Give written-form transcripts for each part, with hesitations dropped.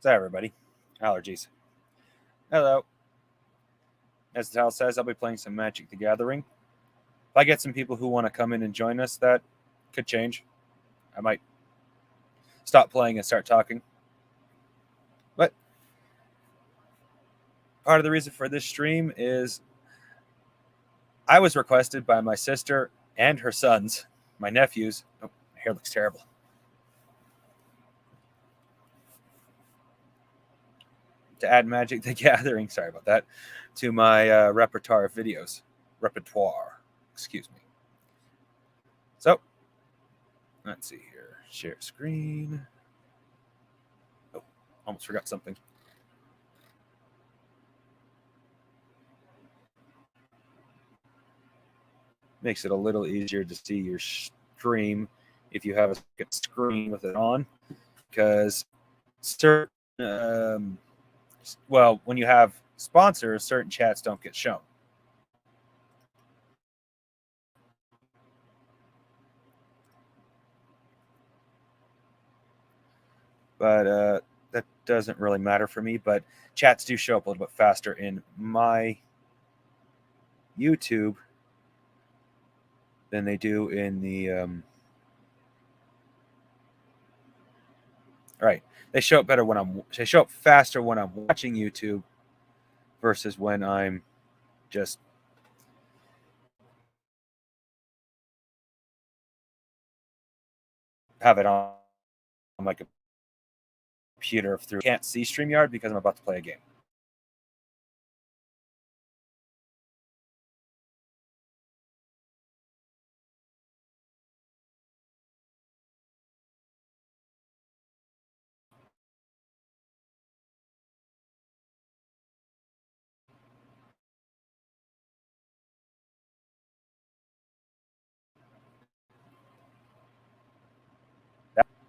Sorry, everybody. Allergies. Hello. As the title says, I'll be playing some Magic the Gathering. If I get some people who want to come in and join us, that could change. I might stop playing and start talking. But part of the reason for this stream is I was requested by my sister and her sons, my nephews. Oh, my hair looks terrible. To add Magic the Gathering, sorry about that, to my repertoire of videos. Excuse me. So, let's see here. Share screen. Oh, almost forgot something. Makes it a little easier to see your stream if you have a second screen with it on, because certain when you have sponsors, certain chats don't get shown. But that doesn't really matter for me. But chats do show up a little bit faster in my YouTube than they do in the right. They show up better they show up faster when I'm watching YouTube versus when I'm just have it on my computer through. Can't see StreamYard because I'm about to play a game.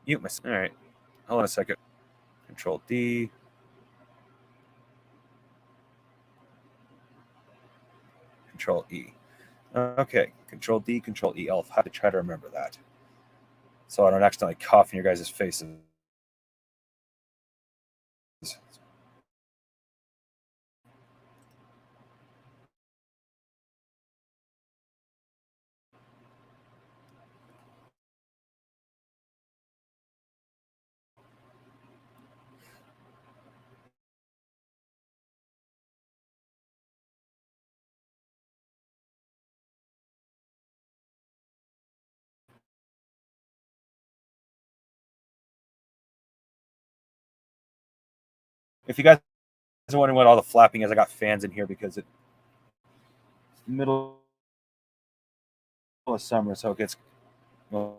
Mute myself. All right. Hold on a second. Control D. Control E. Okay. Control D, Control E. I'll have to try to remember that, so I don't accidentally cough in your guys' faces. If you guys are wondering what all the flapping is, I got fans in here because it's middle of summer, so it gets oh.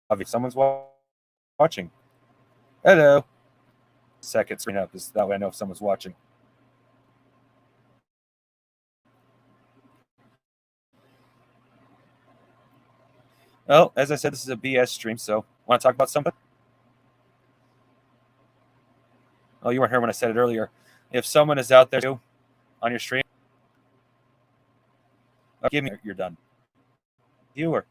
Obviously, someone's watching. Hello. Second screen up is that way I know if someone's watching. Well, as I said, this is a BS stream, so want to talk about something? Oh, you weren't here when I said it earlier. If someone is out there too, on your stream, give me you're done. Viewer.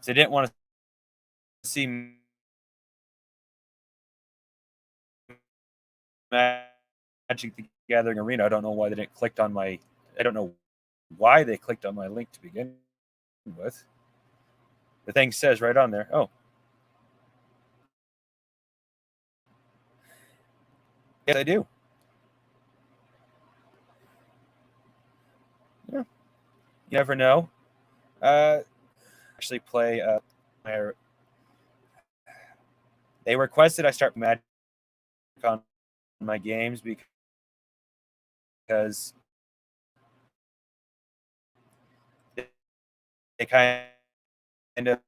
They didn't want to see Magic the Gathering Arena. I don't know why they didn't click on my. I don't know why they clicked on my link to begin with. The thing says right on there. Oh, yes, I do. Yeah, you never know. Actually, play. They requested I start Magic on my games because they kind of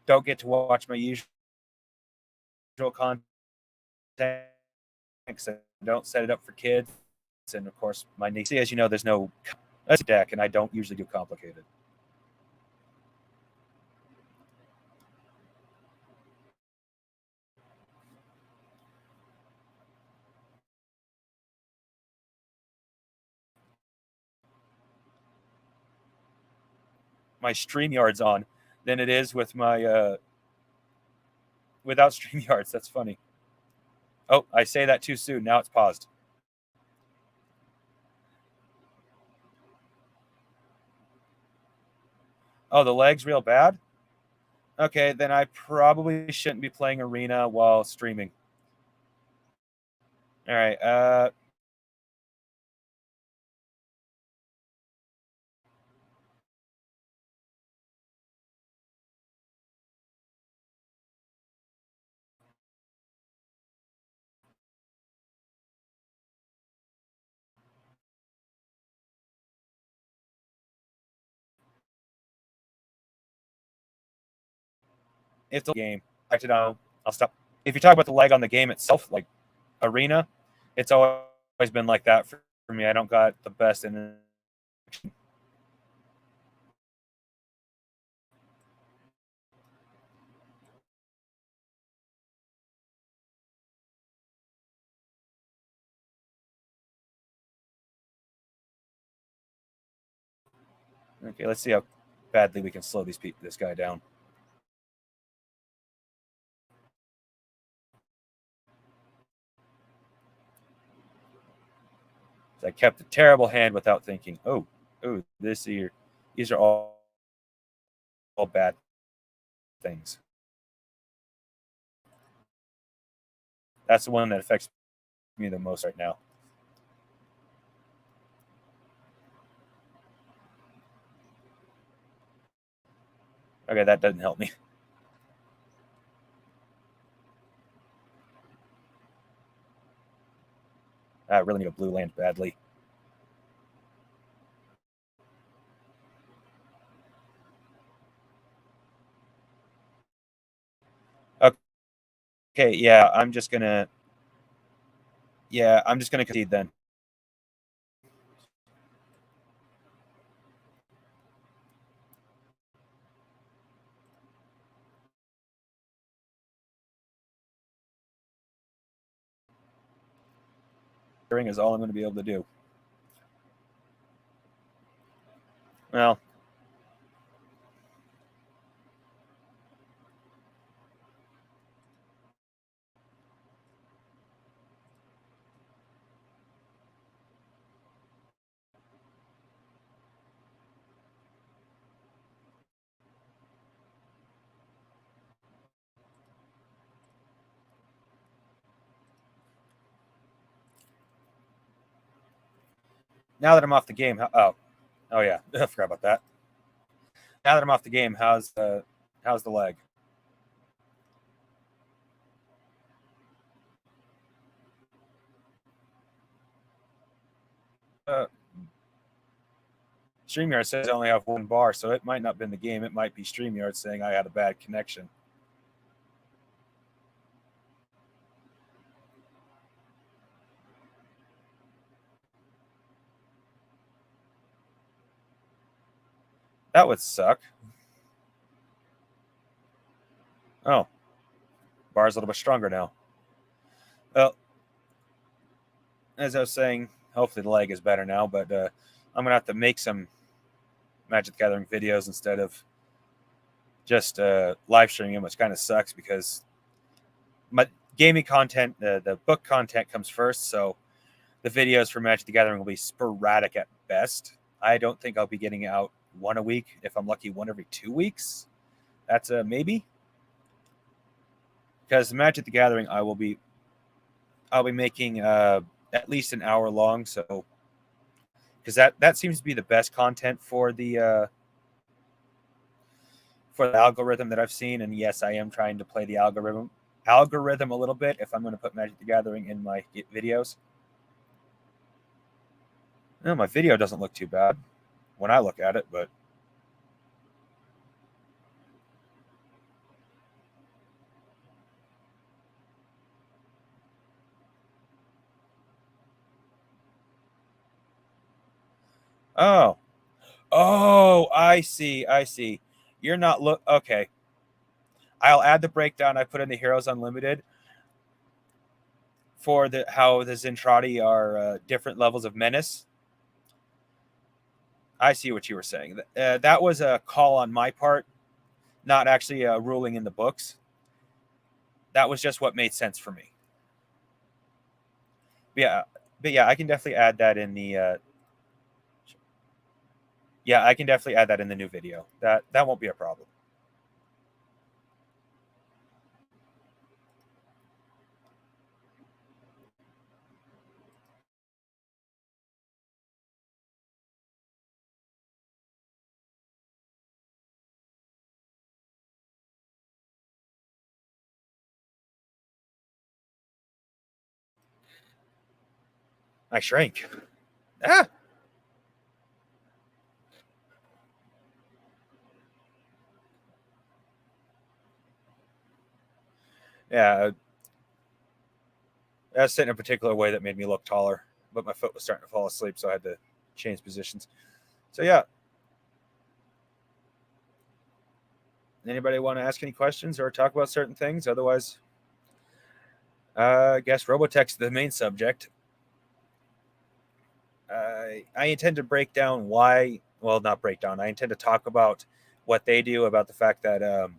don't get to watch my usual content because I don't set it up for kids. and of course my niece. As you know, there's no deck, and I don't usually do complicated. My StreamYard's on than it is with my without StreamYards. That's funny. Oh, I say that too soon. Now it's paused. Oh, the leg's real bad? Okay, then I probably shouldn't be playing Arena while streaming. All right. If the game, I don't know, I'll stop. If you talk about the lag on the game itself, like Arena, it's always been like that for me. I don't got the best in. Okay, let's see how badly we can slow this guy down. I kept a terrible hand without thinking. Oh, these are all bad things. That's the one that affects me the most right now. Okay, that doesn't help me. I really need a blue land badly. Okay, yeah, I'm just gonna concede then. Is all I'm going to be able to do. Well, now that I'm off the game, oh yeah, I forgot about that. Now that I'm off the game, how's the leg? Uh, StreamYard says I only have one bar, so it might not have been the game. It might be StreamYard saying I had a bad connection. That would suck. Oh, bar's a little bit stronger now. Well, as I was saying, hopefully the leg is better now, but I'm gonna have to make some Magic the Gathering videos instead of just live streaming them, which kind of sucks because my gaming content, the book content comes first, so the videos for Magic the Gathering will be sporadic at best. I don't think I'll be getting out one a week. If I'm lucky, one every 2 weeks. That's a maybe. Because Magic the Gathering, I'll be making at least an hour long. So because that seems to be the best content for the algorithm that I've seen. And yes, I am trying to play the algorithm a little bit if I'm going to put Magic the Gathering in my videos. No, my video doesn't look too bad when I look at it, but Oh, oh, I see. I see. You're not okay. I'll add the breakdown I put in the Heroes Unlimited for the how the Zentradi are different levels of menace. I see what you were saying. That was a call on my part, not actually a ruling in the books. That was just what made sense for me. Yeah, but yeah, I can definitely add that in the. Yeah, I can definitely add that in the new video. That won't be a problem. I shrank. Ah, yeah. I was sitting in a particular way that made me look taller, but my foot was starting to fall asleep, so I had to change positions. So yeah, anybody want to ask any questions or talk about certain things? Otherwise, I guess Robotech's the main subject. I intend to break down why. Well, not break down. I intend to talk about what they do, about the fact that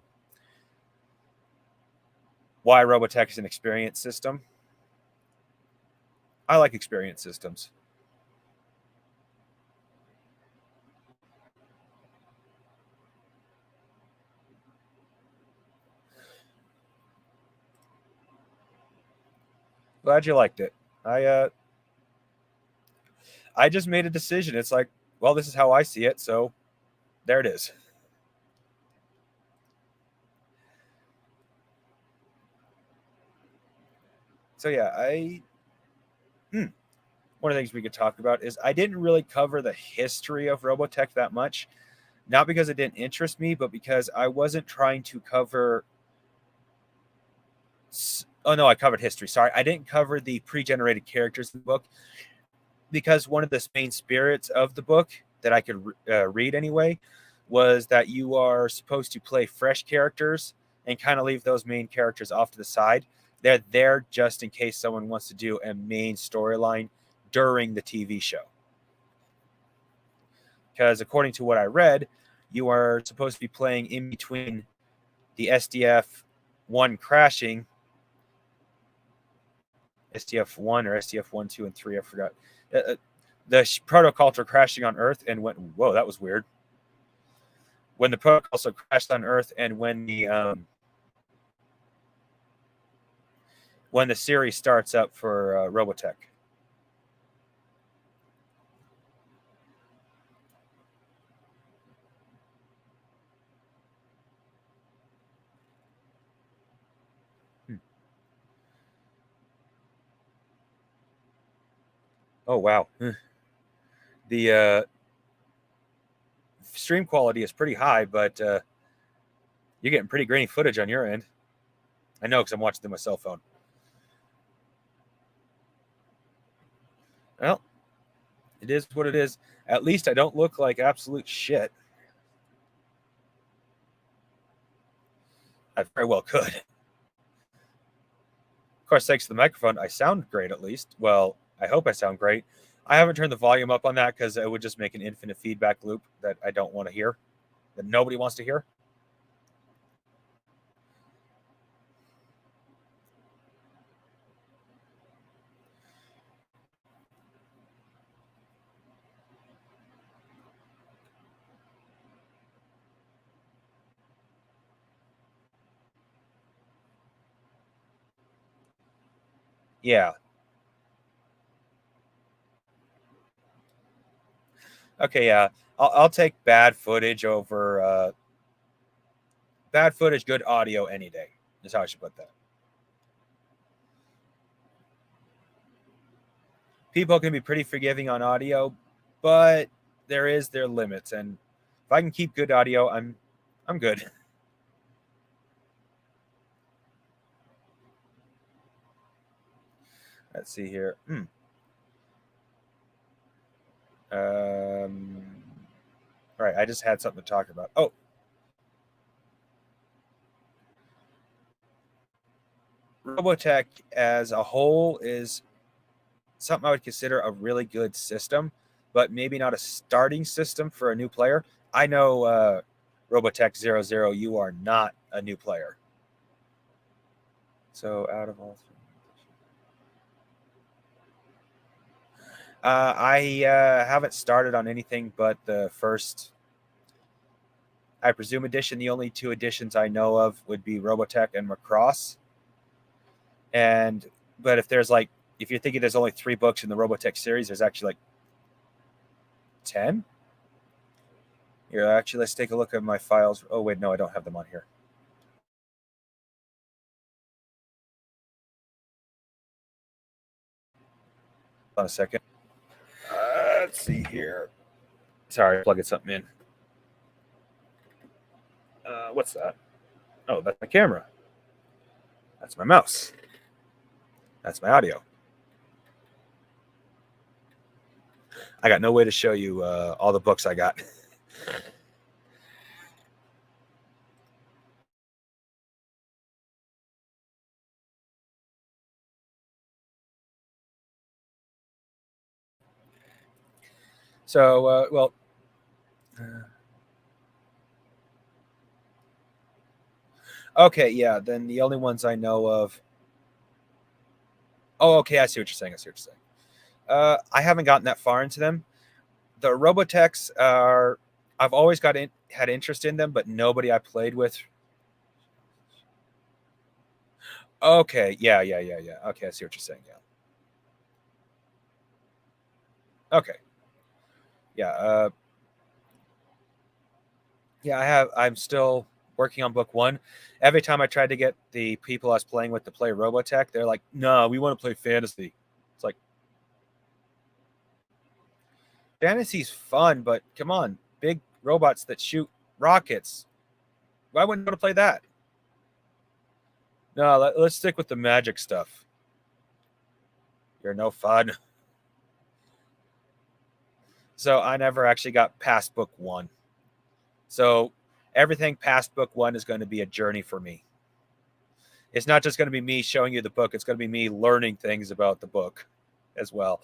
why Robotech is an experience system. I like experience systems. Glad you liked it. I uh, I just made a decision. It's like, well, this is how I see it, so there it is. So yeah, one of the things we could talk about is I didn't really cover the history of Robotech that much, not because it didn't interest me, but because I wasn't trying to cover. Oh no, I covered history. Sorry, I didn't cover the pre-generated characters in the book because one of the main spirits of the book that I could read anyway was that you are supposed to play fresh characters and kind of leave those main characters off to the side. They're there just in case someone wants to do a main storyline during the TV show. Because according to what I read, you are supposed to be playing in between the SDF 1 crashing, SDF 1 or SDF 1, 2, and 3, I forgot. The protoculture crashing on Earth and went, whoa, that was weird. When the protoculture crashed on Earth and when the series starts up for Robotech. Hmm. Oh wow, the stream quality is pretty high, but you're getting pretty grainy footage on your end. I know because I'm watching through my cell phone. Well, it is what it is. At least I don't look like absolute shit. I very well could. Of course, thanks to the microphone, I sound great at least. Well, I hope I sound great. I haven't turned the volume up on that because it would just make an infinite feedback loop that I don't want to hear, that nobody wants to hear. Yeah. Okay. Yeah. I'll take bad footage over bad footage, good audio any day. Is how I should put that. People can be pretty forgiving on audio, but there is their limits, and if I can keep good audio, I'm good. Let's see here. All right, I just had something to talk about. Oh, Robotech as a whole is something I would consider a really good system, but maybe not a starting system for a new player. I know Robotech 00, you are not a new player. So out of all three. I haven't started on anything but the first, I presume, edition. The only two editions I know of would be Robotech and Macross. And but if there's like, if you're thinking there's only 3 books in the Robotech series, there's actually like 10. Here, actually, let's take a look at my files. Oh wait, no, I don't have them on here. Hold on a second. Let's see here. Sorry, plugging something in. What's that? Oh, that's my camera. That's my mouse. That's my audio. I got no way to show you all the books I got. So, well, okay, yeah. Then the only ones I know of. Oh, okay. I see what you're saying. I see what you're saying. I haven't gotten that far into them. The Robotechs are. I've always had interest in them, but nobody I played with. Okay, yeah. Okay, I see what you're saying. Yeah. Okay. Yeah. Yeah. I'm still working on book 1. Every time I tried to get the people I was playing with to play Robotech, they're like, "No, we want to play fantasy." It's like, fantasy's fun, but come on, big robots that shoot rockets. Why wouldn't you want to play that? No, let's stick with the magic stuff. You're no fun. So I never actually got past book 1. So everything past book 1 is going to be a journey for me. It's not just going to be me showing you the book. It's going to be me learning things about the book as well,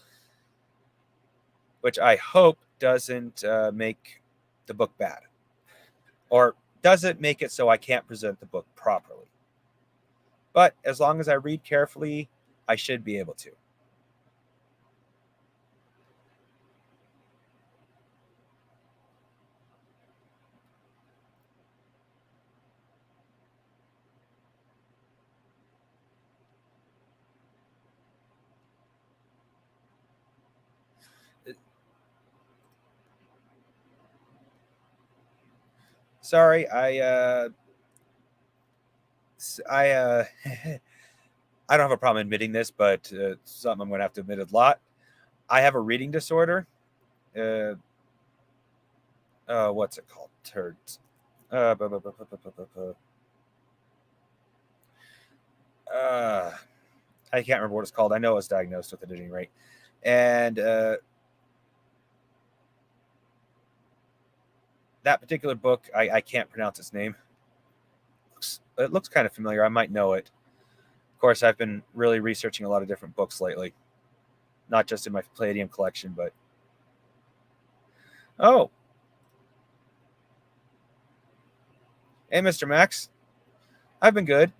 which I hope doesn't make the book bad, or doesn't make it so I can't present the book properly. But as long as I read carefully, I should be able to. Sorry, I I don't have a problem admitting this, but something I'm going to have to admit a lot. I have a reading disorder. Uh, what's it called? Turds. Bu- bu- bu- bu- bu- bu- bu- bu- uh, I can't remember what it's called. I know I was diagnosed with it at any rate. And that particular book, I can't pronounce its name. It looks kind of familiar. I might know it. Of course, I've been really researching a lot of different books lately, not just in my Palladium collection, but oh, hey, Mr. Max, I've been good.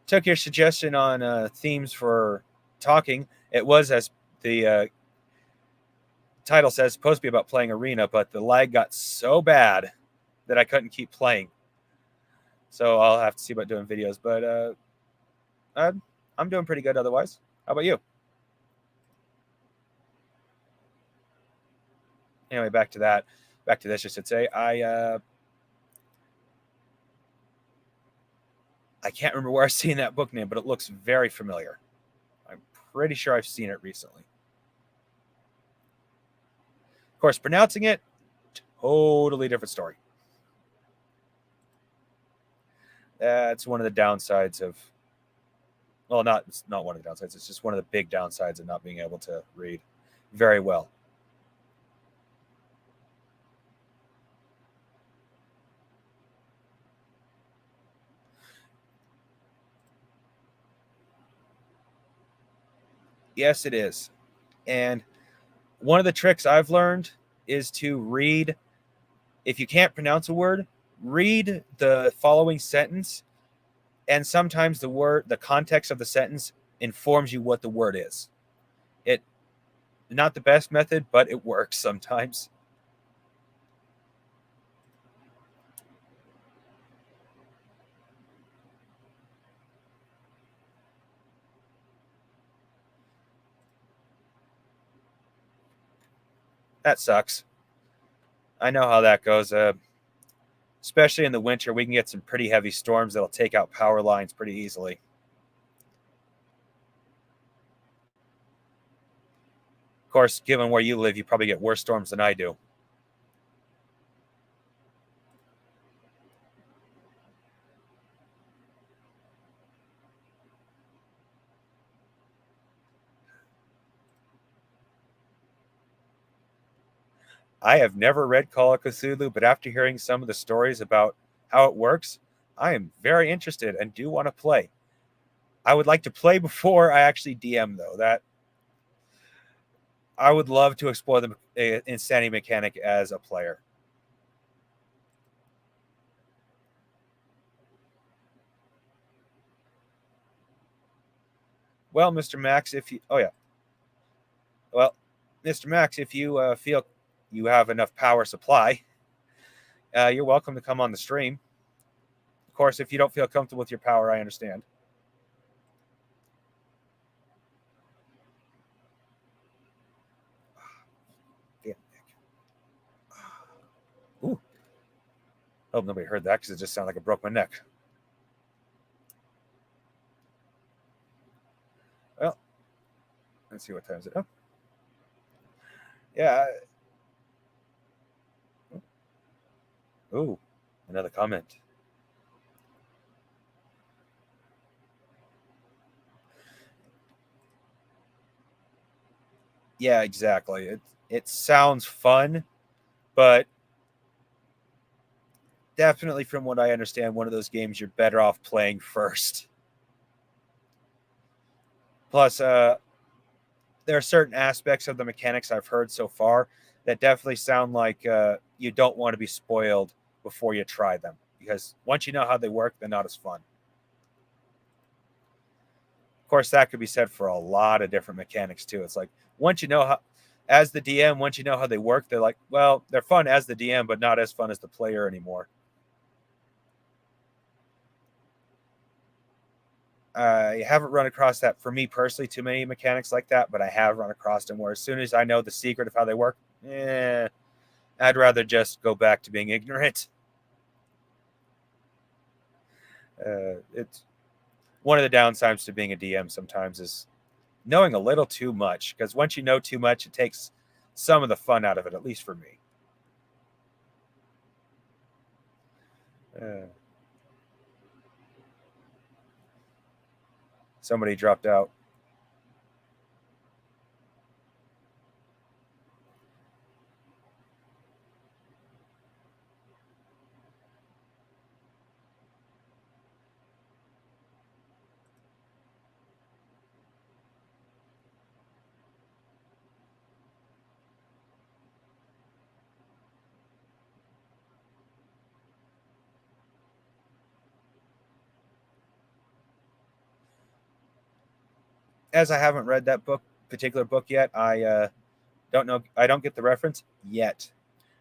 Took your suggestion on themes for talking. It was, as the title says, supposed to be about playing Arena, but the lag got so bad that I couldn't keep playing. So I'll have to see about doing videos. But I'm doing pretty good otherwise. How about you? Anyway, back to that. Back to this, I should say. I can't remember where I've seen that book name, but it looks very familiar. I'm pretty sure I've seen it recently. Of course, pronouncing it, totally different story. That's one of the downsides of, well, not one of the downsides. It's just one of the big downsides of not being able to read very well. Yes, it is. And one of the tricks I've learned is to read, if you can't pronounce a word, read the following sentence, and sometimes the context of the sentence informs you what the word is. It not the best method, but it works sometimes. That sucks. I know how that goes. Especially in the winter, we can get some pretty heavy storms that'll take out power lines pretty easily. Of course, given where you live, you probably get worse storms than I do. I have never read Call of Cthulhu, but after hearing some of the stories about how it works, I am very interested and do want to play. I would like to play before I actually DM, though. That I would love to explore the insanity mechanic as a player. Well, Mr. Max, if you well, Mr. Max, if you feel you have enough power supply, you're welcome to come on the stream. Of course, if you don't feel comfortable with your power, I understand. Damn. Ooh. Hope nobody heard that because it just sounded like it broke my neck. Well, let's see what time is it. Oh, yeah. Ooh, another comment. Yeah, exactly. It sounds fun, but definitely from what I understand, one of those games you're better off playing first. Plus, there are certain aspects of the mechanics I've heard so far that definitely sound like you don't want to be spoiled before you try them, because once you know how they work, they're not as fun. Of course, that could be said for a lot of different mechanics too. It's like once you know how, as the DM, once you know how they work, they're like, well, they're fun as the DM, but not as fun as the player anymore. I haven't run across that for me personally, too many mechanics like that, but I have run across them where as soon as I know the secret of how they work, I'd rather just go back to being ignorant. It's one of the downsides to being a DM sometimes is knowing a little too much, because once you know too much, it takes some of the fun out of it, at least for me. Uh, Somebody dropped out. As I haven't read that particular book yet, I don't know. I don't get the reference yet,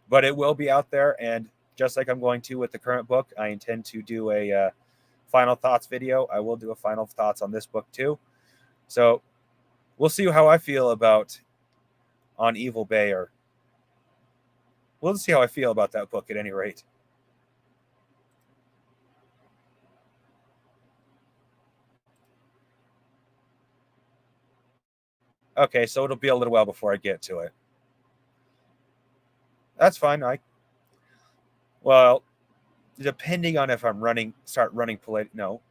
but it will be out there. And just like I'm going to with the current book, I intend to do a final thoughts video. I will do a final thoughts on this book too. So we'll see how I feel about on Evil Bay, or we'll see how I feel about that book at any rate. Okay, so it'll be a little while before I get to it. That's fine. Well, depending on if I'm start running polite. No,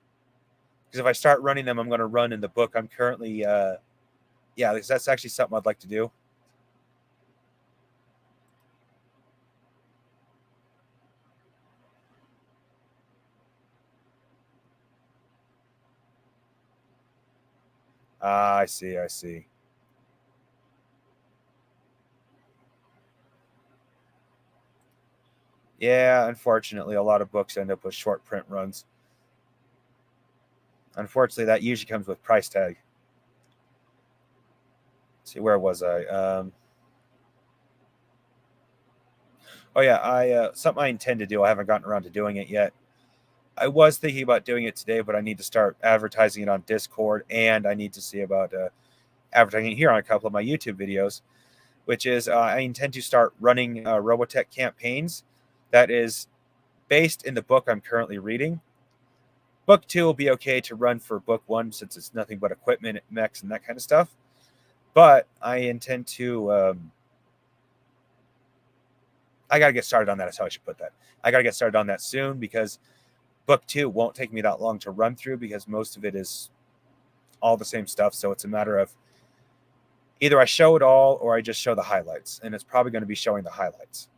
because if I start running them, I'm going to run in the book. I'm currently, yeah, that's actually something I'd like to do. I see. I see. Yeah, unfortunately, a lot of books end up with short print runs. Unfortunately, that usually comes with price tag. Let's see, where was I? Oh yeah, I something I intend to do. I haven't gotten around to doing it yet. I was thinking about doing it today, but I need to start advertising it on Discord, and I need to see about advertising it here on a couple of my YouTube videos. Which is, I intend to start running Robotech campaigns. That is based in the book I'm currently reading. Book 2 will be okay to run for book 1 since it's nothing but equipment, mechs, and that kind of stuff. But I intend to. I got to get started on that. That's how I should put that. I got to get started on that soon because book 2 won't take me that long to run through because most of it is all the same stuff. So it's a matter of either I show it all or I just show the highlights. And it's probably going to be showing the highlights.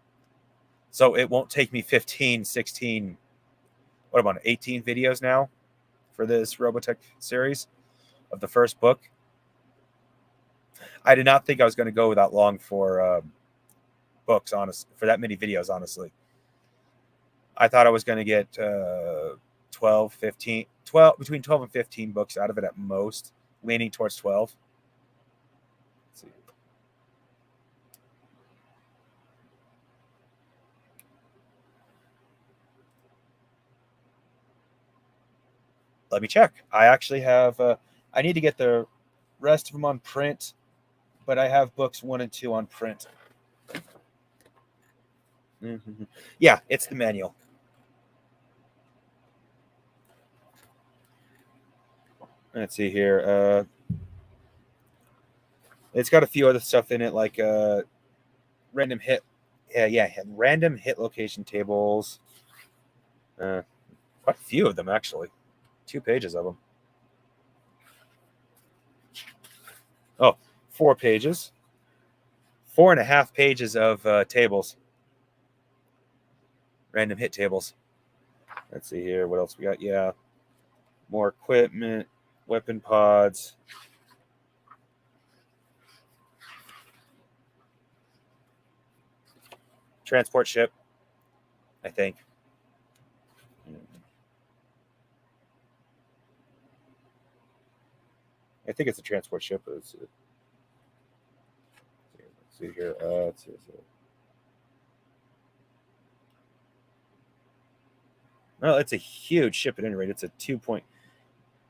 So it won't take me 15, 16, what about 18 videos now for this Robotech series of the first book. I did not think I was going to go that long for books, honest, for that many videos, honestly. I thought I was going to get 12, 15, 12, between 12 and 15 books out of it at most, leaning towards 12. Let's see. Let me check. I actually have, I need to get the rest of them on print, but I have books 1 and 2 on print. Mm-hmm. Yeah, it's the manual. Let's see here. It's got a few other stuff in it, like random hit, random hit location tables. Quite a few of them, actually. 2 pages of them. Oh, 4 pages. 4.5 pages of tables. Random hit tables. Let's see here. What else we got? Yeah. More equipment, weapon pods. Transport ship, I think. I think it's a transport ship. Let's see here. Let's see. Well, it's a huge ship at any rate. It's a 2 point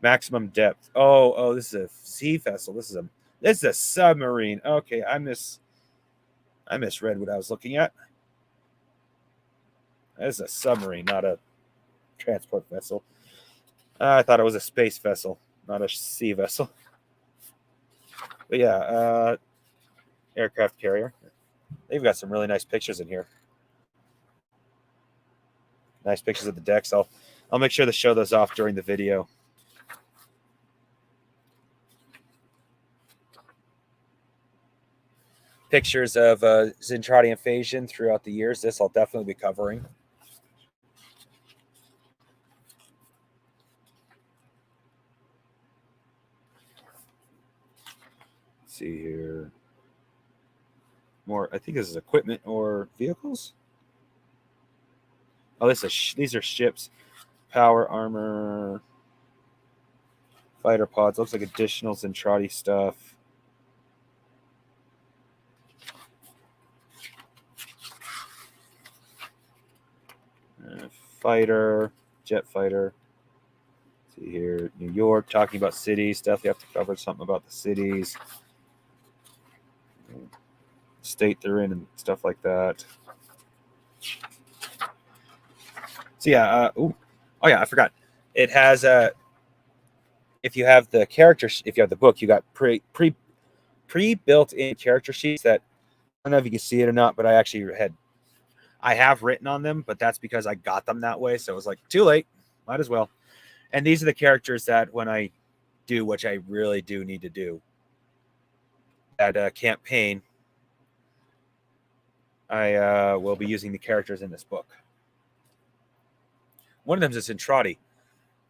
maximum depth. Oh, this is a sea vessel. This is a submarine. Okay, I misread what I was looking at. This is a submarine, not a transport vessel. I thought it was a space vessel, not a sea vessel. But yeah, aircraft carrier. They've got some really nice pictures in here. Nice pictures of the decks. I'll make sure to show those off during the video. Pictures of Zentradi invasion throughout the years. This I'll definitely be covering. Let's see here. More, I think this is equipment or vehicles. Oh, these are ships. Power armor, fighter pods. Looks like additional Zentradi stuff. Fighter, jet fighter. Let's see here, New York, talking about cities stuff. You have to cover something about the cities, state they're in, and stuff like that. So yeah, oh yeah, I forgot. It has if you have the if you have the book, you got pre built in character sheets that I don't know if you can see it or not, but I have written on them, but that's because I got them that way. So it was like too late, might as well. And these are the characters that when I do, which I really do need to do, that campaign, I will be using the characters in this book. One of them is Zentradi.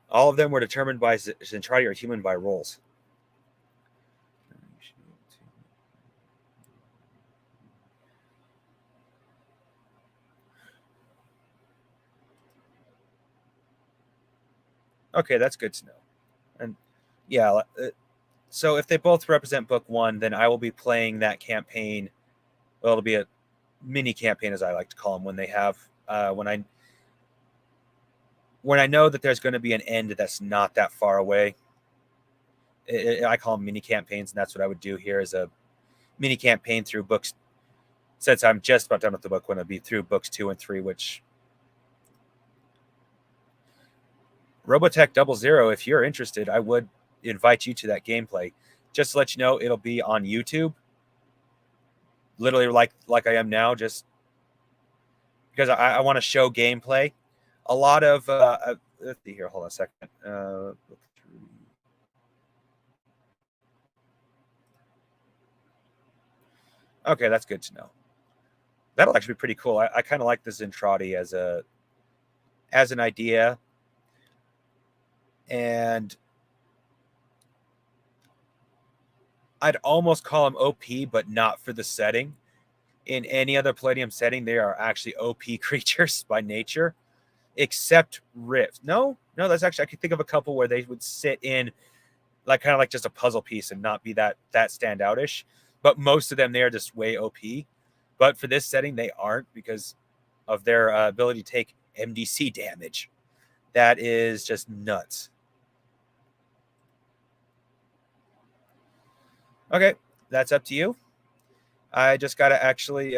All of them were determined by Zentradi or human by rolls. Okay, that's good to know. And yeah, so if they both represent book one, then I will be playing that campaign. Well, it'll be a mini campaign, as I like to call them, when they have when I know that there's going to be an end that's not that far away. I call them mini campaigns, and that's what I would do here as a mini campaign through books. Since I'm just about done with the book, when it'll be through books 2 and 3, which Robotech 00. If you're interested, I would invite you to that gameplay. Just to let you know, it'll be on YouTube, literally like I am now, just because I want to show gameplay. A lot of let's see here. Hold on a second. Okay, that's good to know. That'll actually be pretty cool. I kind of like the Zentradi as an idea, and I'd almost call them OP, but not for the setting. In any other Palladium setting, they are actually OP creatures by nature, except Rift. No, that's actually, I could think of a couple where they would sit in like kind of like just a puzzle piece and not be that standoutish. But most of them, they are just way OP. But for this setting, they aren't because of their ability to take MDC damage. That is just nuts. Okay, that's up to you. I just got to actually,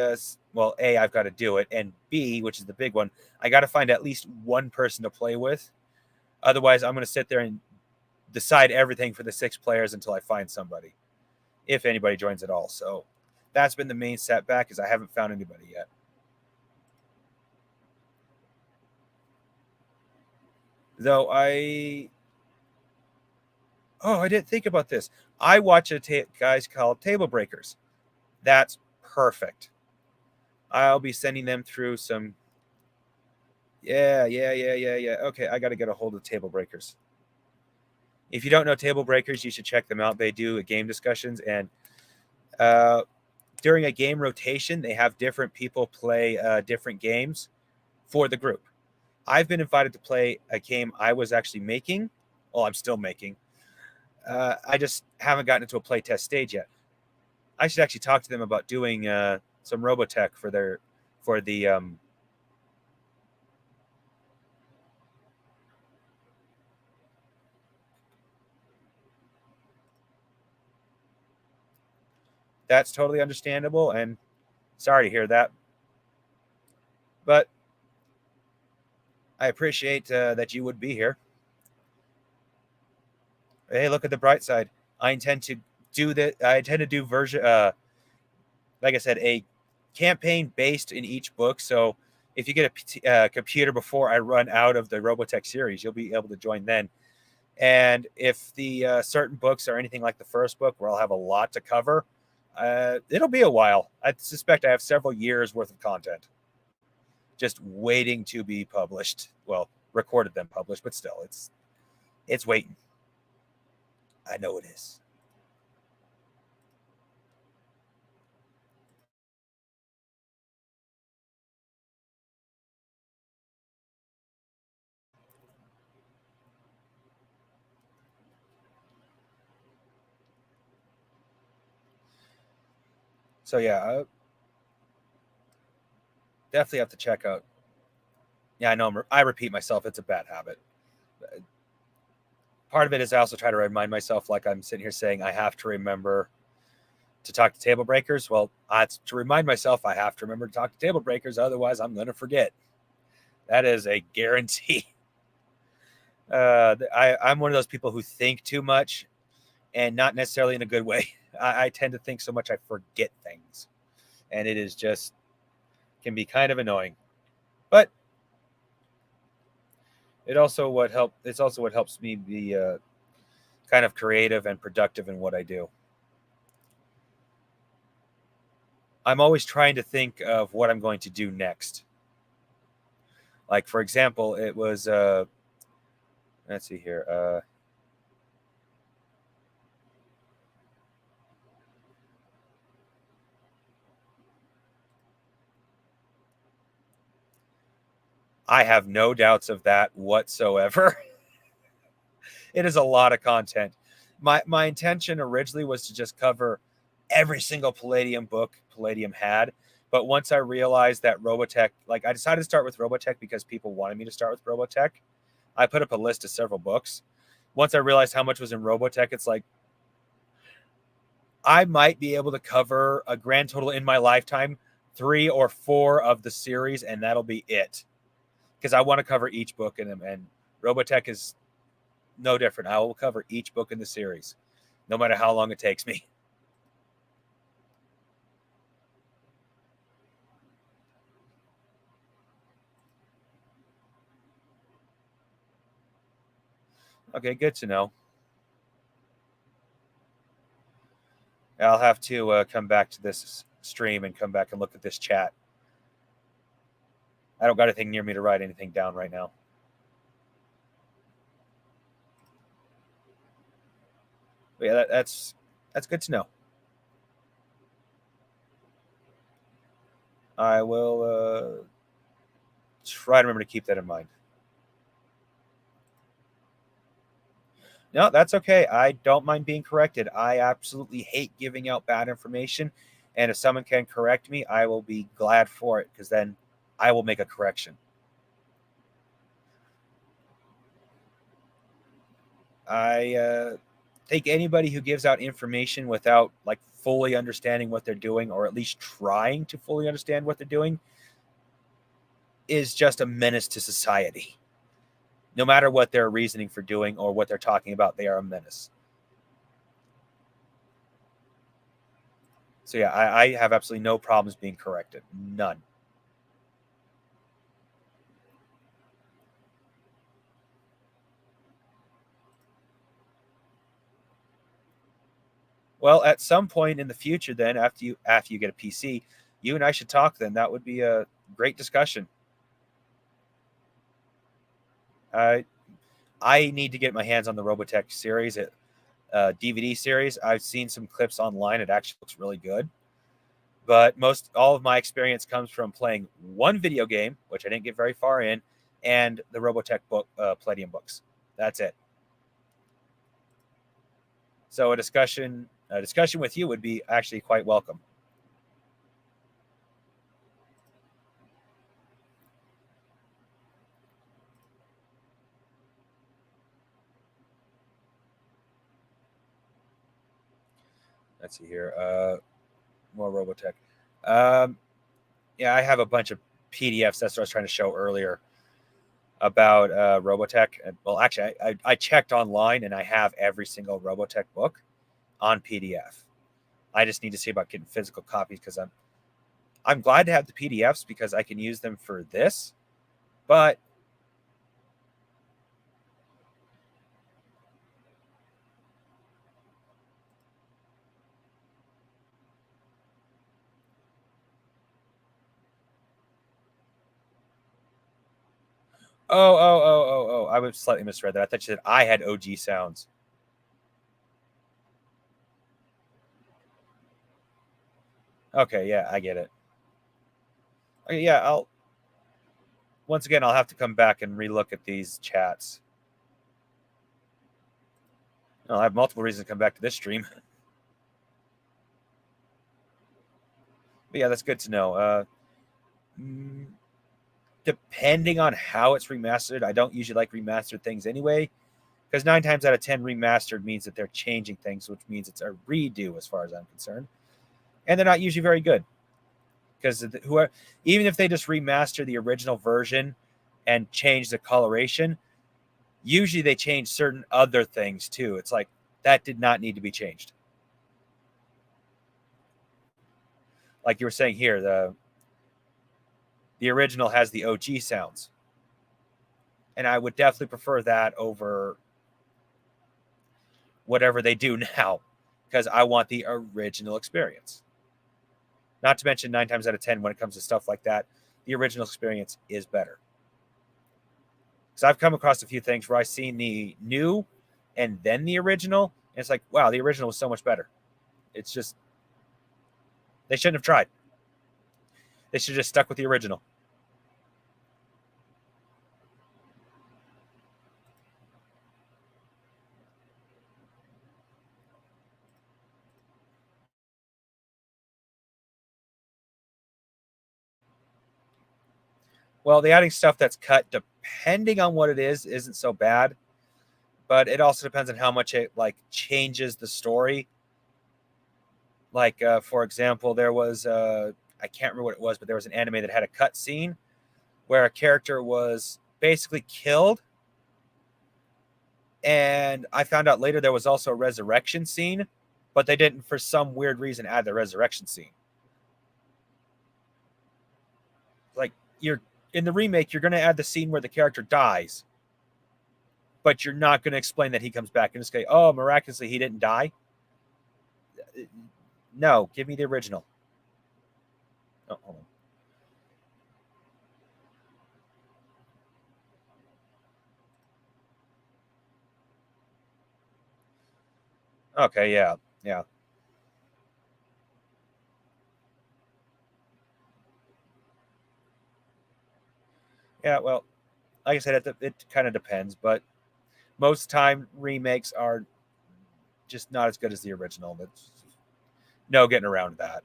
well, A, I've got to do it. And B, which is the big one, I got to find at least one person to play with. Otherwise, I'm going to sit there and decide everything for the 6 players until I find somebody, if anybody joins at all. So that's been the main setback, is I haven't found anybody yet. Though I didn't think about this. I watch guys called Table Breakers. That's perfect. I'll be sending them through some. Yeah. Okay, I got to get a hold of Table Breakers. If you don't know Table Breakers, you should check them out. They do game discussions, and during a game rotation, they have different people play different games for the group. I've been invited to play a game I was actually making. Well, I'm still making. I just haven't gotten into a playtest stage yet. I should actually talk to them about doing some Robotech for the. That's totally understandable, and sorry to hear that. But I appreciate that you would be here. Hey, look at the bright side. I intend to do version, like I said, a campaign based in each book. So if you get a computer before I run out of the Robotech series, you'll be able to join then. And if the certain books are anything like the first book, where I'll have a lot to cover, it'll be a while. I suspect I have several years worth of content just waiting to be published. Well, recorded then published, but still, it's waiting. I know it is. So yeah, I definitely have to check out. Yeah, I know I repeat myself. It's a bad habit. Part of it is I also try to remind myself, like I'm sitting here saying, I have to remember to talk to Table Breakers. Well, to remind myself, I have to remember to talk to Table Breakers. Otherwise, I'm going to forget. That is a guarantee. I'm one of those people who think too much, and not necessarily in a good way. I tend to think so much I forget things, and it is just can be kind of annoying. But it's also what helps me be kind of creative and productive in what I do. I'm always trying to think of what I'm going to do next. Like, for example, it was let's see here. I have no doubts of that whatsoever. It is a lot of content. My intention originally was to just cover every single Palladium book Palladium had. But once I realized that Robotech, like I decided to start with Robotech because people wanted me to start with Robotech. I put up a list of several books. Once I realized how much was in Robotech, it's like I might be able to cover a grand total in my lifetime, 3 or 4 of the series, and that'll be it. Because I want to cover each book in them, and Robotech is no different. I will cover each book in the series, no matter how long it takes me. Okay, good to know. I'll have to come back to this stream and come back and look at this chat. I don't got anything near me to write anything down right now. But yeah, that's good to know. I will try to remember to keep that in mind. No, that's okay. I don't mind being corrected. I absolutely hate giving out bad information. And if someone can correct me, I will be glad for it because then I will make a correction. I think anybody who gives out information without like fully understanding what they're doing, or at least trying to fully understand what they're doing, is just a menace to society. No matter what their reasoning for doing or what they're talking about, they are a menace. So yeah, I have absolutely no problems being corrected. None. Well, at some point in the future, then after you get a PC, you and I should talk. Then that would be a great discussion. I need to get my hands on the Robotech series, DVD series. I've seen some clips online. It actually looks really good. But most all of my experience comes from playing one video game, which I didn't get very far in, and the Robotech book, Palladium books. That's it. So a discussion with you would be actually quite welcome. Let's see here. More Robotech. Um, yeah, I have a bunch of PDFs. That's what I was trying to show earlier about Robotech. Well, actually, I checked online and I have every single Robotech book on PDF. I just need to see about getting physical copies because I'm glad to have the PDFs because I can use them for this. But oh! I was slightly misread that. I thought you said I had OG sounds. Okay, yeah, I get it. Okay, yeah, I'll once again I'll have to come back and relook at these chats. I'll have multiple reasons to come back to this stream. But yeah, that's good to know. Depending on how it's remastered, I don't usually like remastered things anyway, because 9 times out of 10 remastered means that they're changing things, which means it's a redo as far as I'm concerned, and they're not usually very good because even if they just remaster the original version and change the coloration, usually they change certain other things too. It's like that did not need to be changed. Like you were saying here, the original has the OG sounds, and I would definitely prefer that over whatever they do now because I want the original experience. Not to mention 9 times out of 10 when it comes to stuff like that, the original experience is better. Because I've come across a few things where I've seen the new and then the original, and it's like, wow, the original was so much better. It's just they shouldn't have tried. They should have just stuck with the original. Well, the adding stuff that's cut, depending on what it is, isn't so bad. But it also depends on how much it like changes the story. Like, for example, there was I can't remember what it was, but there was an anime that had a cut scene where a character was basically killed, and I found out later there was also a resurrection scene, but they didn't, for some weird reason, add the resurrection scene. Like, you're in the remake, you're going to add the scene where the character dies, but you're not going to explain that he comes back and just say, "Oh, miraculously he didn't die." No, give me the original. Oh, hold on. Okay, yeah, yeah, yeah. Well, like I said, it kind of depends, but most time remakes are just not as good as the original. That's no getting around that.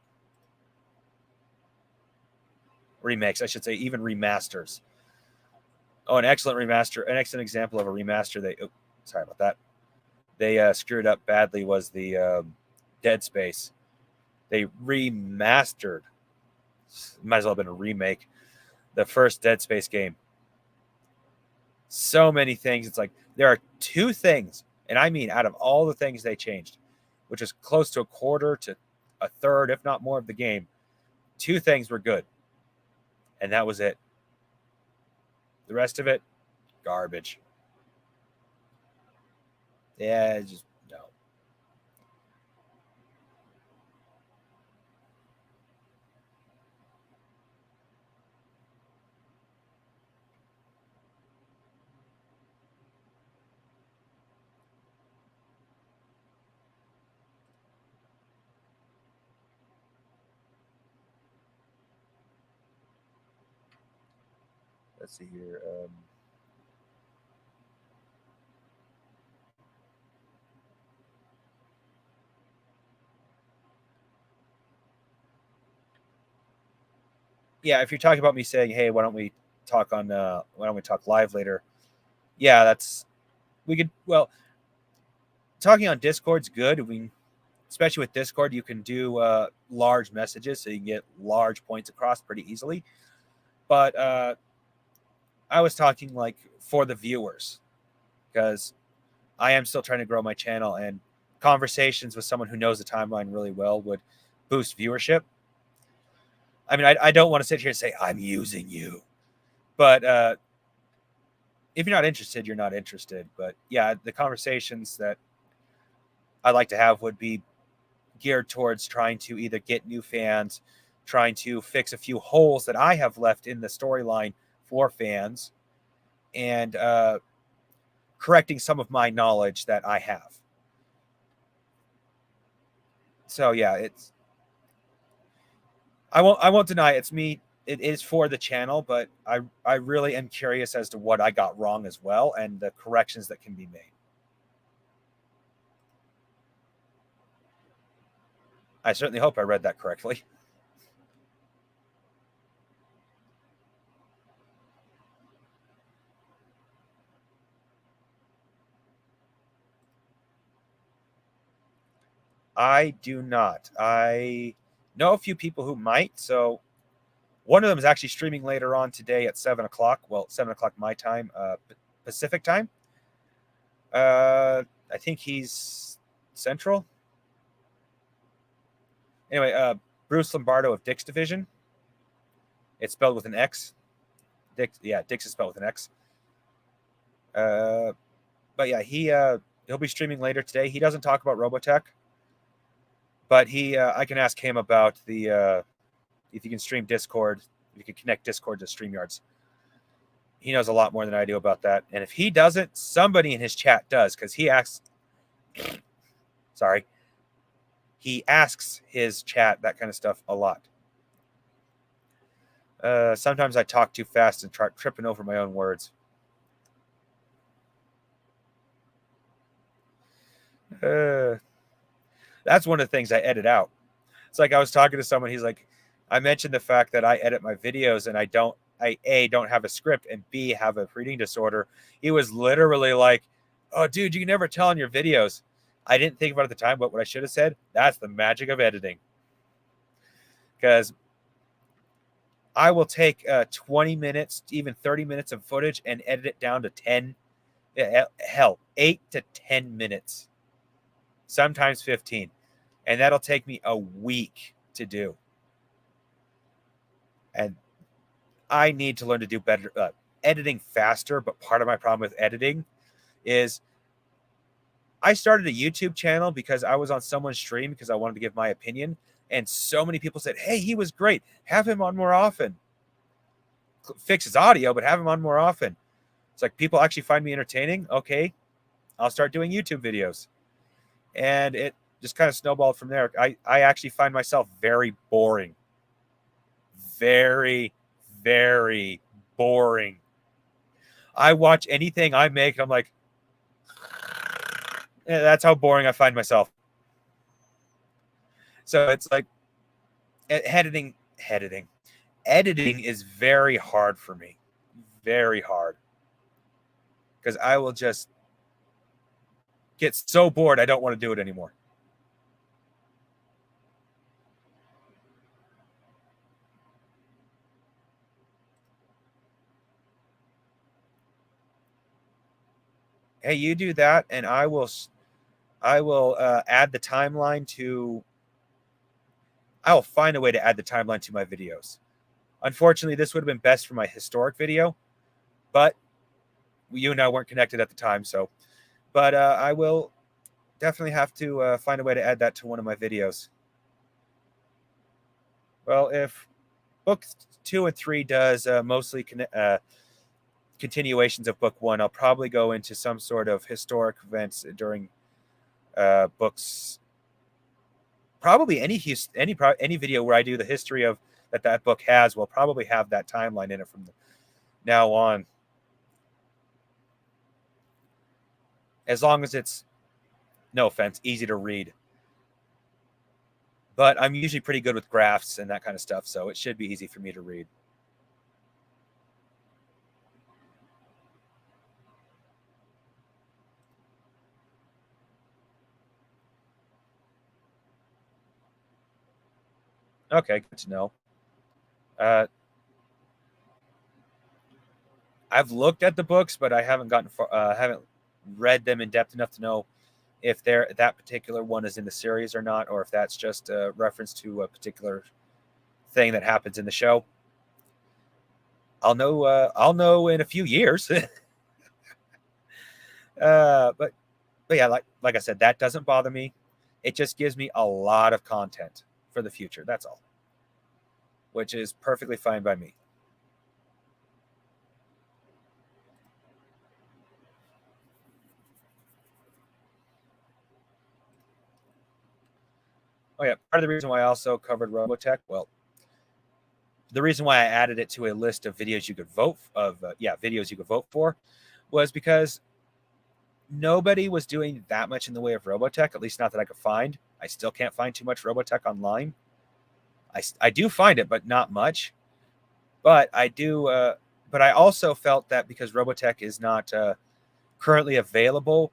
Remakes, I should say, even remasters. Oh, an excellent remaster, an excellent example of a remaster. Sorry about that. They screwed up badly. Was the Dead Space? They remastered. Might as well have been a remake. The first Dead Space game. So many things. It's like there are two things, and I mean, out of all the things they changed, which is close to a quarter to a third, if not more, of the game, two things were good, and that was it. The rest of it, garbage. Yeah, just no. Let's see here. Yeah, if you're talking about me saying, "Hey, why don't we talk on? Why don't we talk live later?" Yeah, that's we could. Well, talking on Discord's good. We, especially with Discord, you can do large messages, so you can get large points across pretty easily. But I was talking like for the viewers because I am still trying to grow my channel, and conversations with someone who knows the timeline really well would boost viewership. I mean, I don't want to sit here and say I'm using you, but if you're not interested, you're not interested. But yeah, the conversations that I like to have would be geared towards trying to either get new fans, trying to fix a few holes that I have left in the storyline for fans, and correcting some of my knowledge that I have. So yeah, it's I won't deny it's me. It is for the channel, but I really am curious as to what I got wrong as well and the corrections that can be made. I certainly hope I read that correctly. I do not. I know a few people who might. So one of them is actually streaming later on today at 7 o'clock. Well, 7 o'clock my time, Pacific time. I think he's Central. Anyway, Bruce Lombardo of Dick's Division. It's spelled with an X. Dix, yeah, Dix is spelled with an X. Uh, but yeah, he'll be streaming later today. He doesn't talk about Robotech, but I can ask him about the if you can stream Discord, if you can connect Discord to StreamYards. He knows a lot more than I do about that. And if he doesn't, somebody in his chat does, because he asks. Sorry, he asks his chat that kind of stuff a lot. Sometimes I talk too fast and try tripping over my own words. Uh, that's one of the things I edit out. It's like I was talking to someone. He's like, I mentioned the fact that I edit my videos and I don't I A, don't have a script, and B, have a reading disorder. He was literally like, "Oh, dude, you can never tell in your videos." I didn't think about it at the time, but what I should have said, that's the magic of editing. Because I will take 20 minutes, even 30 minutes of footage and edit it down to 10, hell, 8 to 10 minutes, sometimes 15. And that'll take me a week to do. And I need to learn to do better, editing faster. But part of my problem with editing is I started a YouTube channel because I was on someone's stream because I wanted to give my opinion. And so many people said, "Hey, he was great. Have him on more often. Fix his audio, but have him on more often." It's like, people actually find me entertaining. Okay, I'll start doing YouTube videos. And it just kind of snowballed from there. I actually find myself very boring. Very, very boring. I watch anything I make, and I'm like, that's how boring I find myself. So it's like, editing is very hard for me. Very hard. Because I will just get so bored I don't want to do it anymore. Hey, you do that, and I will add the timeline to. I will find a way to add the timeline to my videos. Unfortunately, this would have been best for my historic video, but you and I weren't connected at the time, so. But I will definitely have to find a way to add that to one of my videos. Well, if book 2 and 3 does mostly continuations of book 1, I'll probably go into some sort of historic events during books. Probably any video where I do the history of that book has will probably have that timeline in it from now on. As long as it's, no offense, easy to read. But I'm usually pretty good with graphs and that kind of stuff, so it should be easy for me to read. Okay, good to know. I've looked at the books, but I haven't haven't read them in depth enough to know if that particular one is in the series or not, or if that's just a reference to a particular thing that happens in the show. I'll know in a few years. But yeah, like I said, that doesn't bother me. It just gives me a lot of content for the future. That's all, which is perfectly fine by me. Oh yeah, part of the reason why I also covered Robotech, well, the reason why I added it to a list of videos you could vote videos you could vote for, was because nobody was doing that much in the way of Robotech, at least not that I could find. I still can't find too much Robotech online. I do find it, but not much. But I do. But I also felt that because Robotech is not currently available,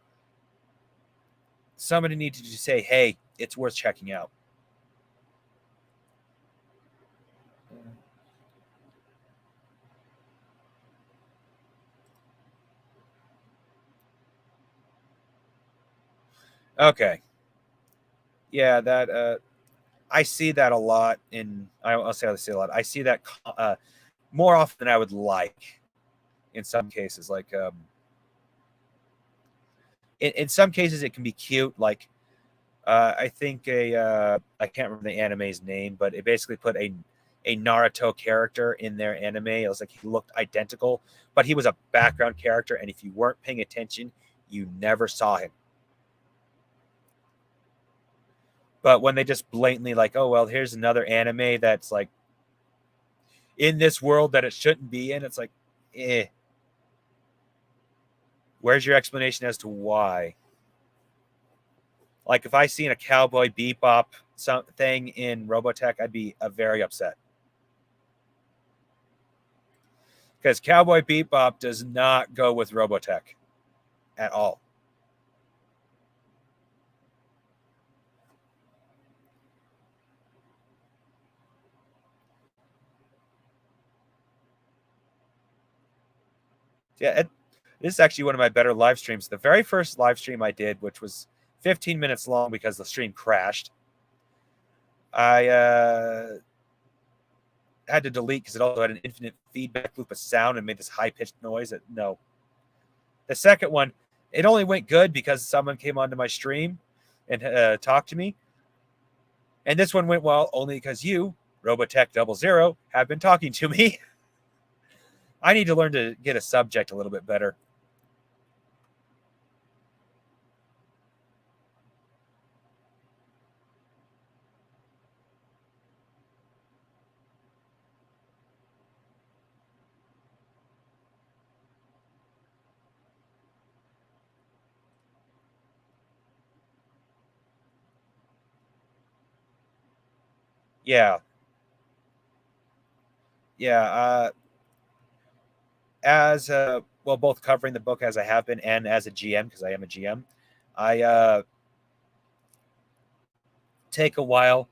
somebody needed to say, "Hey, it's worth checking out." Okay. Yeah, that I see that a lot I'll say I see a lot. I see that more often than I would like in some cases. Like in some cases it can be cute. Like I think I can't remember the anime's name, but it basically put a Naruto character in their anime. It was like he looked identical, but he was a background character, and if you weren't paying attention, you never saw him. But when they just blatantly like, oh well, here's another anime that's like in this world that it shouldn't be in, it's like, where's your explanation as to why? Like if I seen a Cowboy Bebop thing in Robotech, I'd be very upset. Because Cowboy Bebop does not go with Robotech at all. Yeah, this is actually one of my better live streams. The very first live stream I did, which was 15 minutes long because the stream crashed, I had to delete because it also had an infinite feedback loop of sound and made this high-pitched noise. No. The second one, it only went good because someone came onto my stream and talked to me. And this one went well only because you, Robotech 00, have been talking to me. I need to learn to get a subject a little bit better. Yeah. Yeah. As well, both covering the book as I have been and as a GM, because I am a GM, I take a while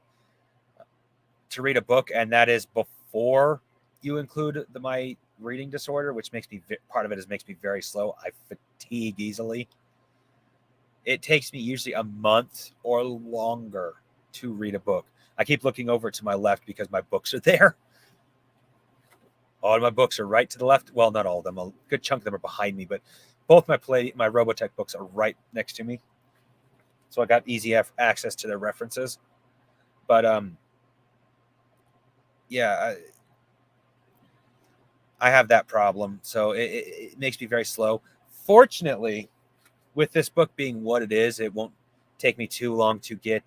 to read a book, and that is before you include my reading disorder, which makes me part of it is makes me very slow. I fatigue easily. It takes me usually a month or longer to read a book. I keep looking over to my left because my books are there. All of my books are right to the left. Well, not all of them. A good chunk of them are behind me, but both my Robotech books are right next to me. So I got easy access to their references. But yeah, I have that problem. So it makes me very slow. Fortunately, with this book being what it is, it won't take me too long to get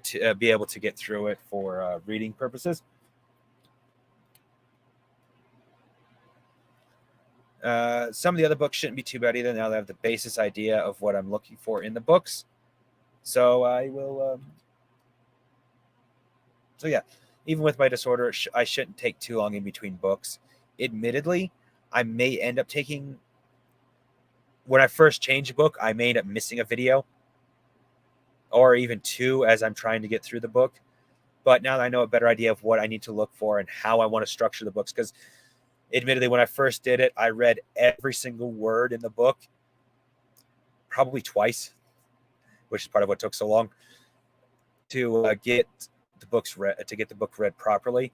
to be able to get through it for reading purposes. Some of the other books shouldn't be too bad either. Now that I have the basis idea of what I'm looking for in the books. So I will. So yeah, even with my disorder, I shouldn't take too long in between books. Admittedly, I may end up taking. When I first change a book, I may end up missing a video or even two as I'm trying to get through the book. But now that I know a better idea of what I need to look for and how I want to structure the books, because admittedly, when I first did it, I read every single word in the book probably twice, which is part of what took so long to get the books read, to get the book read properly.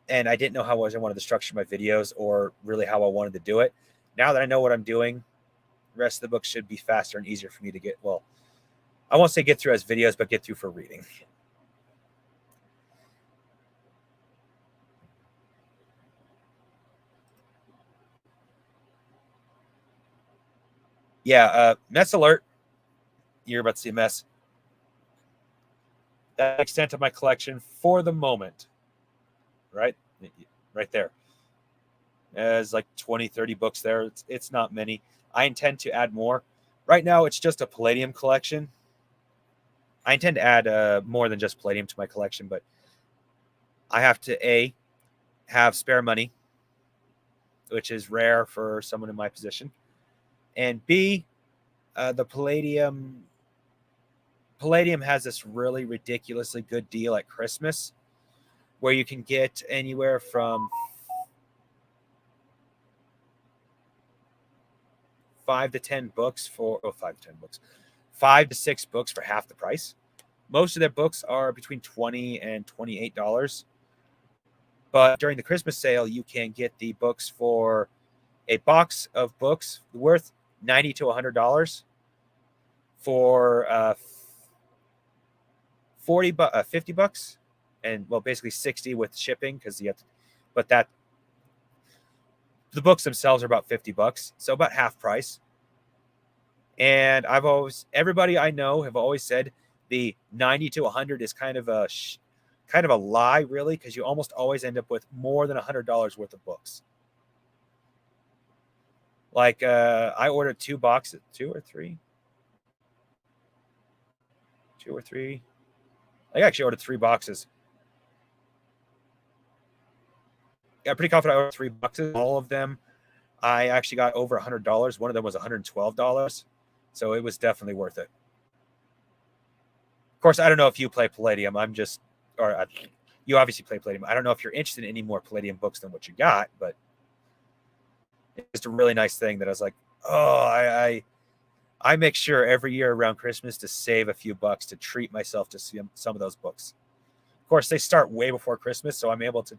And I didn't know how I wanted to structure my videos or really how I wanted to do it. Now that I know what I'm doing, the rest of the book should be faster and easier for me to get. Well, I won't say get through as videos, but get through for reading. Yeah, mess alert. You're about to see a mess. That's the extent of my collection for the moment. Right? Right there. There's like 20, 30 books there. It's not many. I intend to add more. Right now, it's just a Palladium collection. I intend to add more than just Palladium to my collection, but I have to, have spare money, which is rare for someone in my position, and B, the Palladium has this really ridiculously good deal at Christmas where you can get anywhere from 5 to 10 books for 5 to 6 books for half the price. Most of their books are between $20 and $28. But during the Christmas sale, you can get the books for a box of books worth $90 to $100 for 50 bucks, and well, basically 60 with shipping because you have to, but that the books themselves are about 50 bucks, so about half price. And everybody I know have always said the 90 to 100 is kind of a lie, really, because you almost always end up with more than $100 worth of books. Like I ordered 2 boxes, 2 or 3. I actually ordered 3 boxes. Yeah, pretty confident I ordered 3 boxes. All of them, I actually got over $100. One of them was $112. So it was definitely worth it. Of course, I don't know if you play Palladium. You obviously play Palladium. I don't know if you're interested in any more Palladium books than what you got, but it's just a really nice thing that I was like, oh, I make sure every year around Christmas to save a few bucks to treat myself to some of those books. Of course, they start way before Christmas, so I'm able to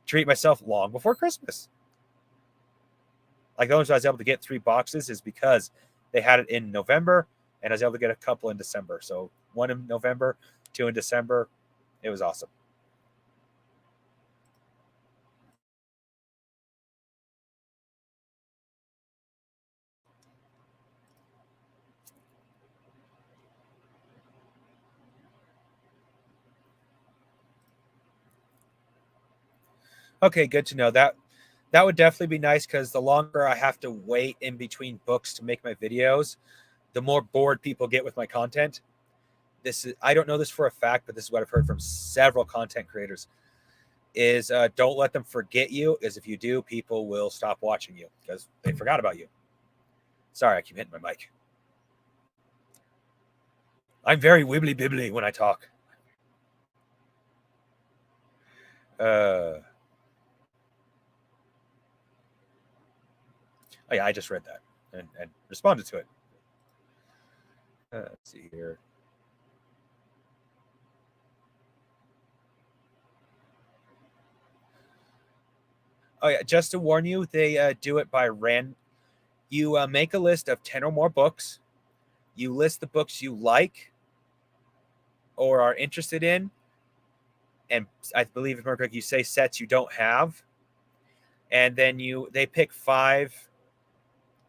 treat myself long before Christmas. Like the only reason I was able to get 3 boxes is because they had it in November, and I was able to get a couple in December. So 1 in November, 2 in December. It was awesome. Okay, good to know. That would definitely be nice because the longer I have to wait in between books to make my videos, the more bored people get with my content. This is, I don't know this for a fact, but this is what I've heard from several content creators, is don't let them forget you, as if you do, people will stop watching you because they forgot about you. Sorry, I keep hitting my mic. I'm very wibbly bibbly when I talk. Oh yeah, I just read that and responded to it. Let's see here. Oh yeah, just to warn you, they do it by random. You make a list of 10 or more books. You list the books you like or are interested in, and I believe if I'm correct, you say sets you don't have, and then they pick 5.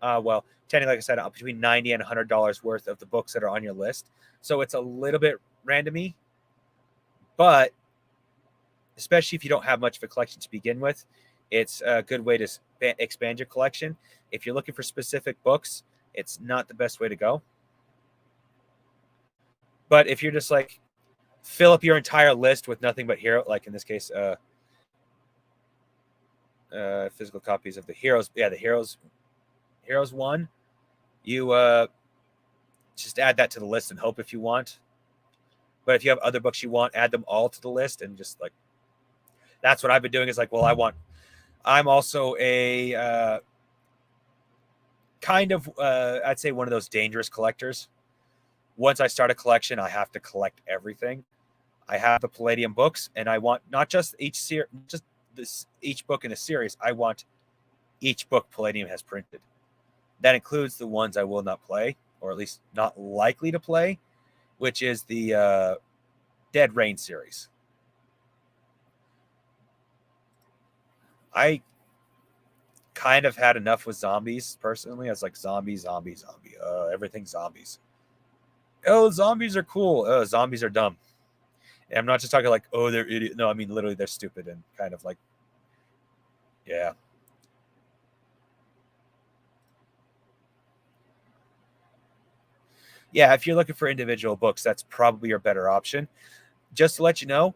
Well, technically, like I said, between $90 and $100 worth of the books that are on your list. So it's a little bit randomy, but especially if you don't have much of a collection to begin with, it's a good way to expand your collection. If you're looking for specific books, it's not the best way to go. But if you're just like fill up your entire list with nothing but hero, like in this case, physical copies of the Heroes. Yeah, the Heroes one. You just add that to the list and hope if you want. But if you have other books you want, add them all to the list and just like that's what I've been doing. Is like, well, I'm also a kind of I'd say one of those dangerous collectors. Once I start a collection, I have to collect everything. I have the Palladium books, and I want not just each book in a series. I want each book Palladium has printed. That includes the ones I will not play, or at least not likely to play, which is the Dead Rain series. I kind of had enough with zombies personally. I was like, zombie. Everything zombies. Oh, zombies are cool. Oh, zombies are dumb. And I'm not just talking like, oh, they're idiot. No, I mean literally they're stupid and kind of like, yeah. Yeah, if you're looking for individual books, that's probably your better option. Just to let you know,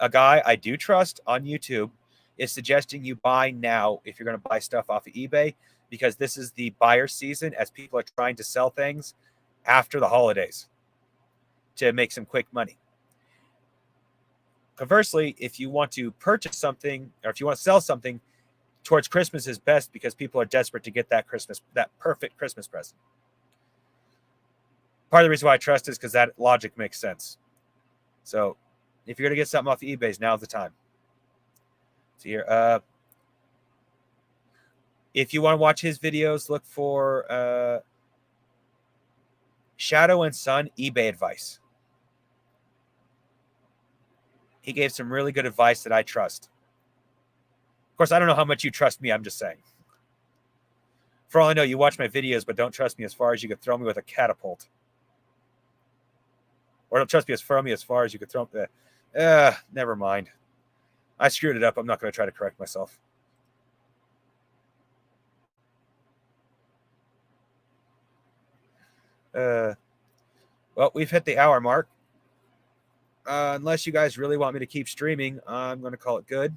a guy I do trust on YouTube is suggesting you buy now if you're going to buy stuff off of eBay, because this is the buyer season as people are trying to sell things after the holidays to make some quick money. Conversely, if you want to purchase something or if you want to sell something towards Christmas is best because people are desperate to get that perfect Christmas present. Part of the reason why I trust is because that logic makes sense. So if you're going to get something off of eBay, now's the time. So here, if you want to watch his videos, look for Shadow and Sun eBay advice. He gave some really good advice that I trust. Of course, I don't know how much you trust me. I'm just saying. For all I know, you watch my videos, but don't trust me as far as you could throw me with a catapult. Or don't trust me as far as you could throw me. Never mind. I screwed it up. I'm not going to try to correct myself. Well, we've hit the hour mark. unless you guys really want me to keep streaming, I'm going to call it good.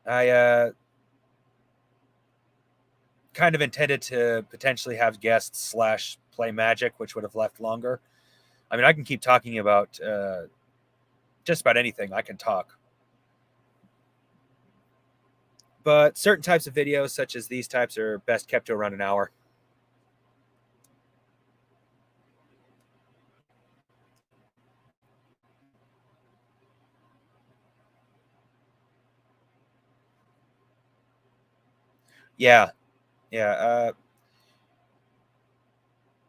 I kind of intended to potentially have guests / play Magic, which would have left longer. I mean, I can keep talking about just about anything. I can talk. But certain types of videos, such as these types, are best kept to around an hour. Yeah.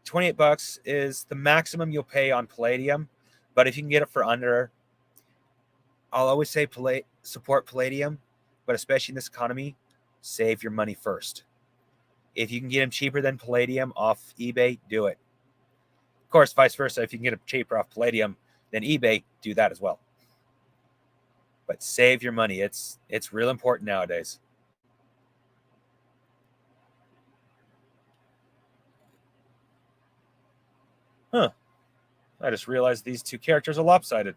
28 bucks is the maximum you'll pay on Palladium. But if you can get it for under, I'll always say support Palladium, but especially in this economy, save your money first. If you can get them cheaper than Palladium off eBay, do it. Of course, vice versa. If you can get them cheaper off Palladium than eBay, do that as well. But save your money. It's real important nowadays. Huh. I just realized these two characters are lopsided.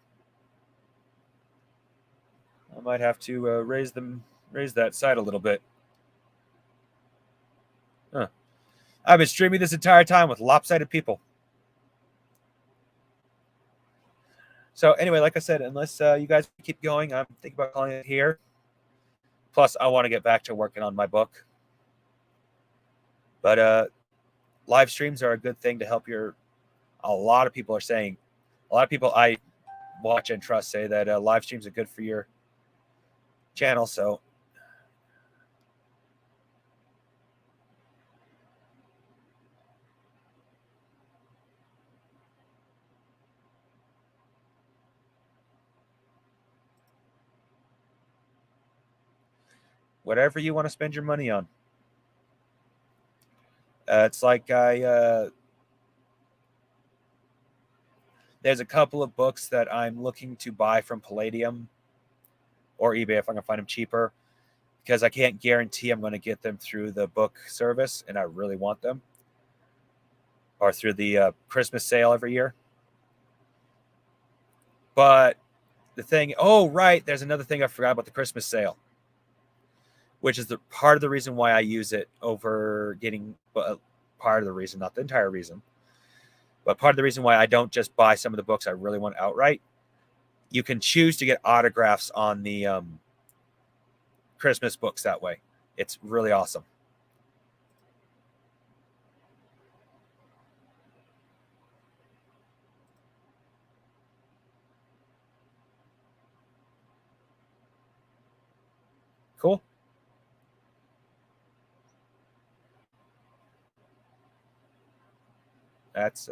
I might have to raise that side a little bit. Huh. I've been streaming this entire time with lopsided people. So anyway, like I said, unless you guys keep going, I'm thinking about calling it here. Plus, I want to get back to working on my book. But live streams are a good thing to help your. A lot of people I watch and trust say that live streams are good for your channel. So whatever you want to spend your money on. It's like there's a couple of books that I'm looking to buy from Palladium or eBay if I can find them cheaper, because I can't guarantee I'm going to get them through the book service, and I really want them, or through the Christmas sale every year. But the thing, there's another thing I forgot about the Christmas sale, which is the part of the reason why I use it over getting, part of the reason, not the entire reason, but part of the reason why I don't just buy some of the books I really want outright. You can choose to get autographs on the Christmas books that way. It's really awesome. Cool. That's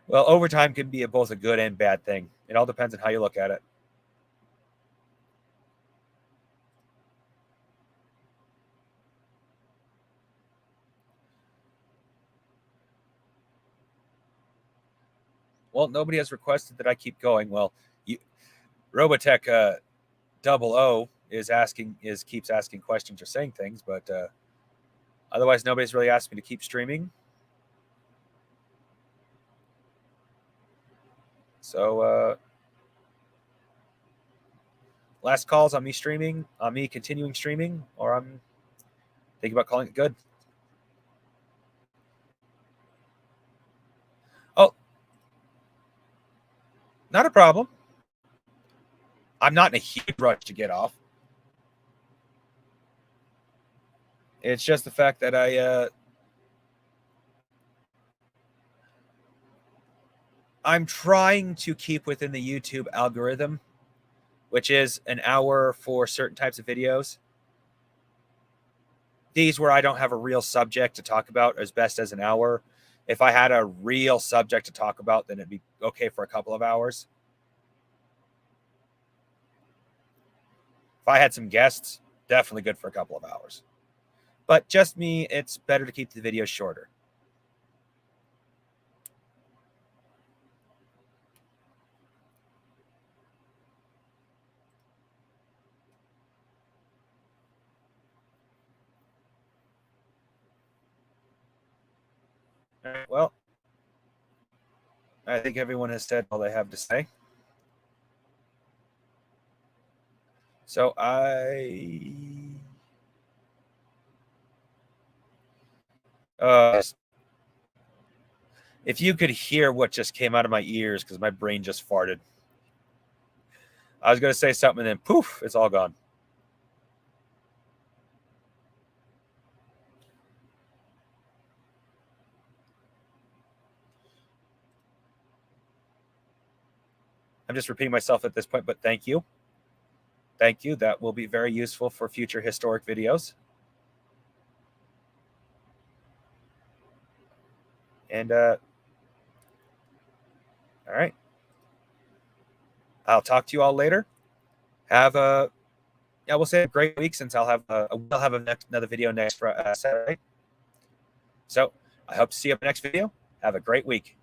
well, overtime can be both a good and bad thing. It all depends on how you look at it. Well, nobody has requested that I keep going. Well, Robotech 00 keeps asking questions or saying things, but otherwise nobody's really asked me to keep streaming. So last calls on me continuing streaming, or I'm thinking about calling it good. Oh, not a problem. I'm not in a huge rush to get off. It's just the fact that I'm trying to keep within the YouTube algorithm, which is an hour for certain types of videos. These where I don't have a real subject to talk about as best as an hour. If I had a real subject to talk about, then it'd be okay for a couple of hours. If I had some guests, definitely good for a couple of hours. But just me, it's better to keep the videos shorter. All right, well, I think everyone has said all they have to say. So if you could hear what just came out of my ears, because my brain just farted. I was going to say something and then poof, it's all gone. I'm just repeating myself at this point, but thank you. Thank you. That will be very useful for future historic videos. And all right. I'll talk to you all later. Have a we'll say a great week, since I'll have another video next Saturday. So I hope to see you up next video. Have a great week.